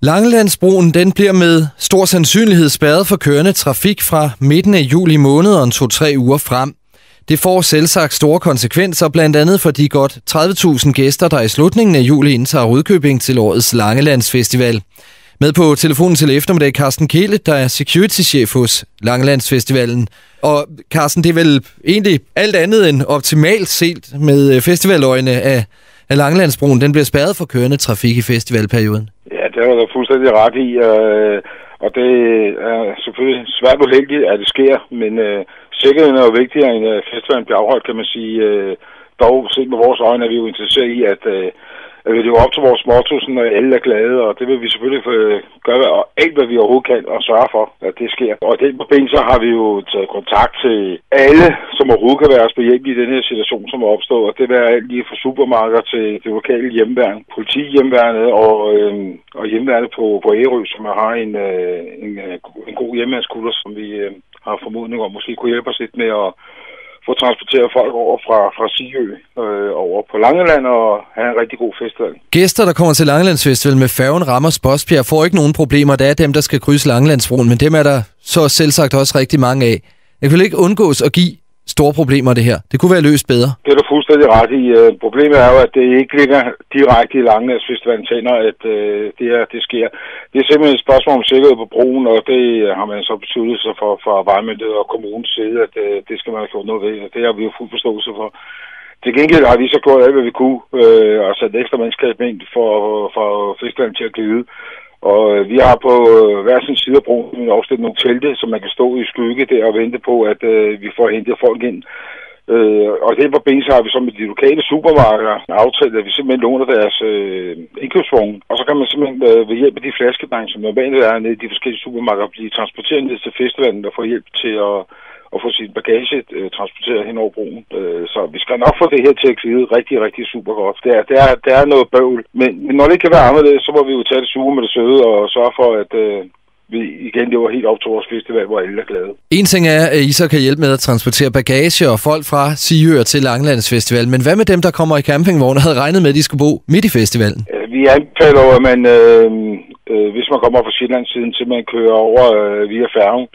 Langelandsbroen den bliver med stor sandsynlighed spærret for kørende trafik fra midten af juli måned og 2-3 uger frem. Det får selvsagt store konsekvenser, blandt andet for de godt 30.000 gæster, der i slutningen af juli indtager Rudkøbing til årets Langelandsfestival. Med på telefonen til eftermiddag Carsten Kehlet, der er security-chef hos Langelandsfestivalen. Og Carsten, det er vel egentlig alt andet end optimalt set med festivaløjne af Langelandsbroen. Den bliver spærret for kørende trafik i festivalperioden. Ja, det er der fuldstændig ret i, og det er selvfølgelig svært uheldigt, at det sker, men sikkerheden er jo vigtigere end festivalen bliver afholdt, kan man sige. Dog set med vores øjne er vi jo interesseret i, at vi lever op til vores motto, sådan at alle er glade, og det vil vi selvfølgelig gøre alt, hvad vi overhovedet kan, og sørge for, at det sker. Og i den forbindelse så har vi jo taget kontakt til alle, som overhovedet kan være os behjælpelige i den her situation, som er opstået. Og det vil være alt lige fra supermarkeder til det lokale hjemmeværn, politihjemmeværnet og hjemmeværnet på Ærø, som har en god hjemmeværnskulder, som vi har formodning om måske kunne hjælpe os lidt med at få transporteret folk over fra Sigø over på Langeland og have en rigtig god festival. Gæster, der kommer til Langelandsfestival med færgen Randers Bodsbjerg, får ikke nogen problemer. Det er dem, der skal krydse Langelandsbroen, men dem er der så selvsagt også rigtig mange af. Jeg vil ikke undgås at give store problemer, det her. Det kunne være løst bedre. Det er du fuldstændig ret i. Problemet er jo, at det ikke ligger direkte i Langelandsfestivalen tænder, at det sker. Det er simpelthen et spørgsmål om sikkerhed på broen, og det har man så besluttet sig for vejmyndigheder og kommunens side, at det skal man have gjort noget ved. Det har vi jo fuld forståelse for. Til gengæld har vi så gjort alt, hvad vi kunne, og sat ekstra mandskab ind for festivalen til at glide. Og vi har på hver sin side af broen opstillet nogle telte, som man kan stå i skygge der og vente på, at vi får hentet folk ind. Og i den forbindelse har vi så med de lokale supermarkeder aftalt, at vi simpelthen låner deres indkøbsvogne. Og så kan man simpelthen ved hjælp af de flaskedrenge, som normalt er nede i de forskellige supermarkeder, blive transporteret ned til festivalen og få hjælp til at få sin bagage transporteret hen over broen. Så vi skal nok få det her til at glide rigtig, rigtig super godt. Det er noget bøvl. Men når det ikke kan være anderledes, så må vi jo tage det sure med det søde og sørge for, at vi igen lever helt op til vores festival, hvor alle er glade. En ting er, at I så kan hjælpe med at transportere bagage og folk fra Sigø til Langelandsfestival. Men hvad med dem, der kommer i campingvogn og havde regnet med, at de skulle bo midt i festivalen? Vi anbefaler jo, at man, hvis man kommer fra Sjællandssiden, til man kører over via færgen.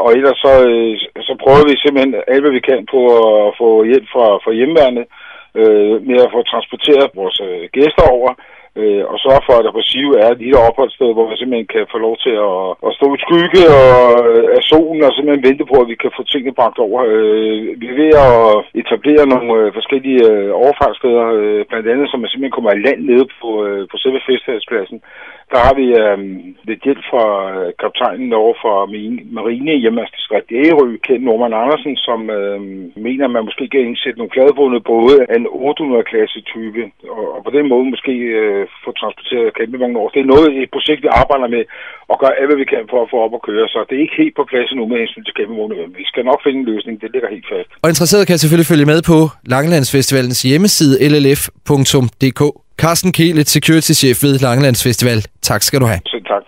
Og ellers så prøver vi simpelthen alt, hvad vi kan på at få hjælp fra hjemmeværnet med at få transporteret vores gæster over. Og sørge for, at der på Sigø er et lille opholdssted, hvor man simpelthen kan få lov til at stå i skygge af solen og simpelthen vente på, at vi kan få tingene bragt over. Vi er ved at etablere nogle forskellige overfartssteder, blandt andet, som man simpelthen kommer i land nede på selve festivalspladsen. Der har vi lidt hjælp fra kaptajnen over fra Marine Hjemmeværnsdistrikt Ærø, Ken Norman Andersen, som mener, at man måske kan indsætte nogle fladbundede både af en 800-klasse type, og på den måde måske få transporteret campingvognen over. Det er et projekt, vi arbejder med og gør alt, hvad vi kan for at få op at køre, så det er ikke helt på plads endnu med hensyn til campingvognen. Vi skal nok finde en løsning, det ligger helt fast. Og interesseret kan selvfølgelig følge med på Langelandsfestivalens hjemmeside llf.dk. Carsten Kehlet, security-chef ved Langelandsfestival. Tak skal du have. Selv tak.